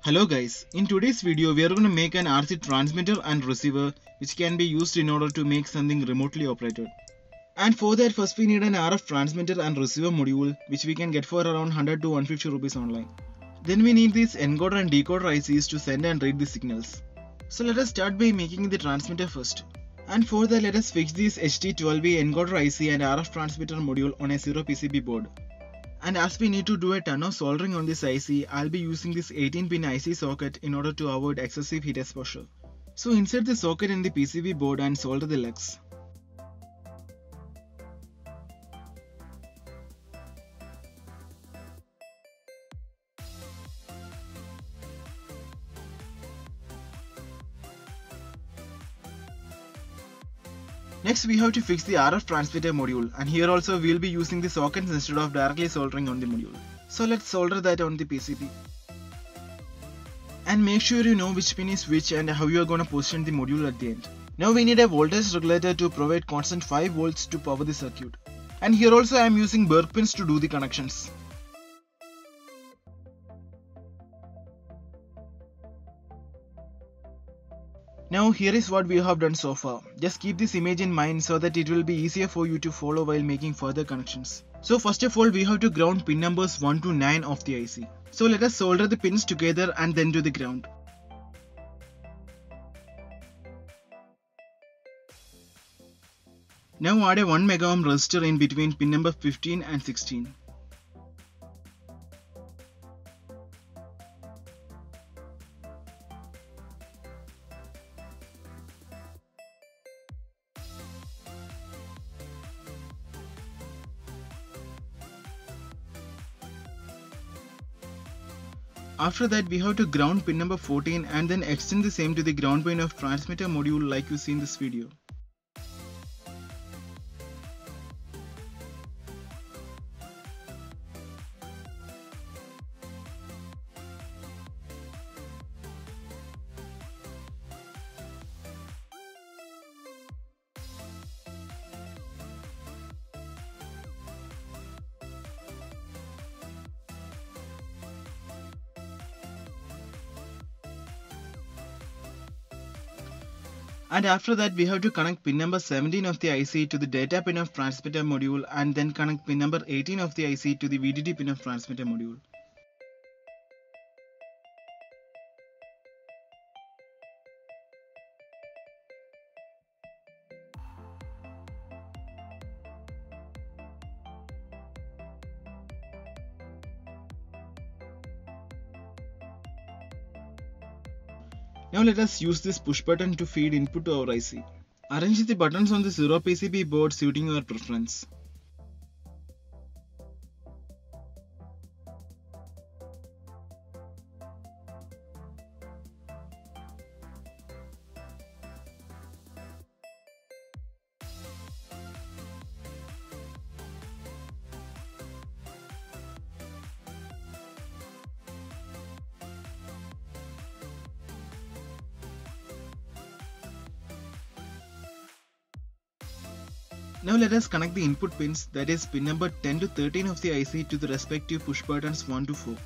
Hello guys, in today's video we are going to make an RC transmitter and receiver which can be used in order to make something remotely operated. And for that first we need an RF transmitter and receiver module which we can get for around 100 to 150 rupees online. Then we need these encoder and decoder ICs to send and read the signals. So let us start by making the transmitter first. And for that let us fix this HT12V encoder IC and RF transmitter module on a 0 PCB board. And as we need to do a ton of soldering on this IC, I'll be using this 18-pin IC socket in order to avoid excessive heat exposure. So insert the socket in the PCB board and solder the legs. Next we have to fix the RF transmitter module, and here also we will be using the sockets instead of directly soldering on the module. So let's solder that on the PCB. And make sure you know which pin is which and how you are going to position the module at the end. Now we need a voltage regulator to provide constant 5 volts to power the circuit. And here also I am using burr pins to do the connections. Now here is what we have done so far. Just keep this image in mind so that it will be easier for you to follow while making further connections. So first of all we have to ground pin numbers 1 to 9 of the IC. So let us solder the pins together and then to the ground. Now add a 1 mega ohm resistor in between pin number 15 and 16. After that we have to ground pin number 14 and then extend the same to the ground pin of transmitter module like you see in this video. And after that we have to connect pin number 17 of the IC to the data pin of transmitter module and then connect pin number 18 of the IC to the VDD pin of transmitter module. Now let us use this push button to feed input to our IC. Arrange the buttons on the 0 PCB board suiting your preference. Now let us connect the input pins, that is pin number 10 to 13 of the IC to the respective push buttons 1 to 4.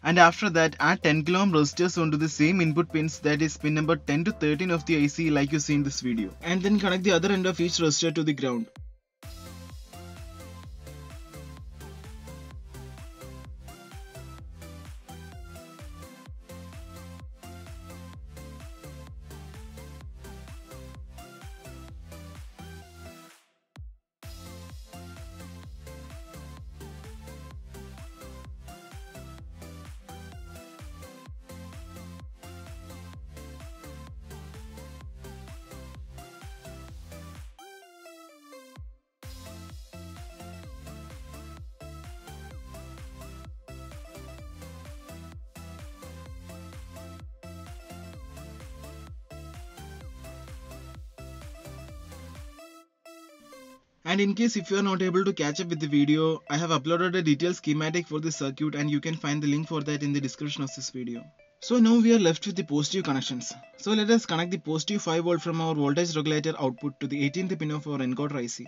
And after that add 10 kΩ resistors onto the same input pins, that is pin number 10 to 13 of the IC like you see in this video, and then connect the other end of each resistor to the ground. And in case if you are not able to catch up with the video, I have uploaded a detailed schematic for this circuit and you can find the link for that in the description of this video. So now we are left with the positive connections. So let us connect the positive 5V from our voltage regulator output to the 18th pin of our encoder IC.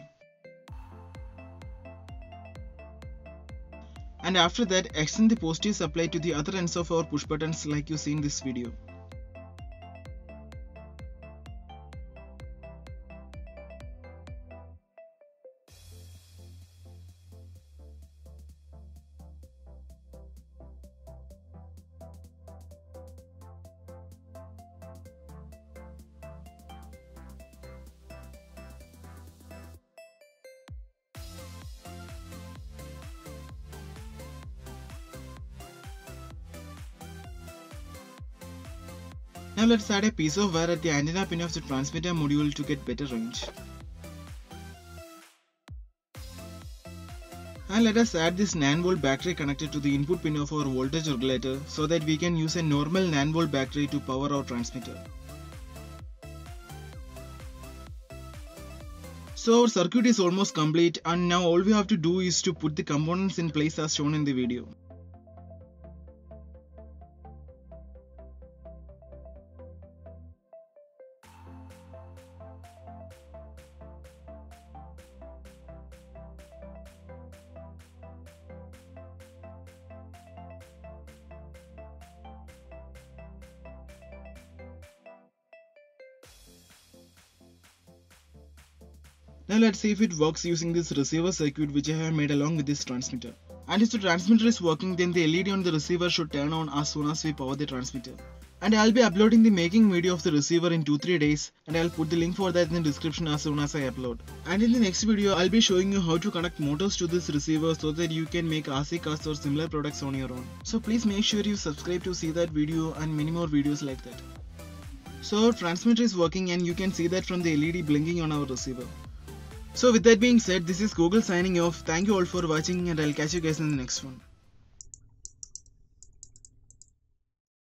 And after that, extend the positive supply to the other ends of our push buttons like you see in this video. Now let's add a piece of wire at the antenna pin of the transmitter module to get better range. And let us add this 9V battery connected to the input pin of our voltage regulator so that we can use a normal 9V battery to power our transmitter. So our circuit is almost complete and now all we have to do is to put the components in place as shown in the video. Now let's see if it works using this receiver circuit which I have made along with this transmitter. And if the transmitter is working, then the LED on the receiver should turn on as soon as we power the transmitter. And I'll be uploading the making video of the receiver in 2-3 days and I'll put the link for that in the description as soon as I upload. And in the next video I'll be showing you how to connect motors to this receiver so that you can make RC cars or similar products on your own. So please make sure you subscribe to see that video and many more videos like that. So our transmitter is working and you can see that from the LED blinking on our receiver. So with that being said, this is Google signing off. Thank you all for watching and I'll catch you guys in the next one.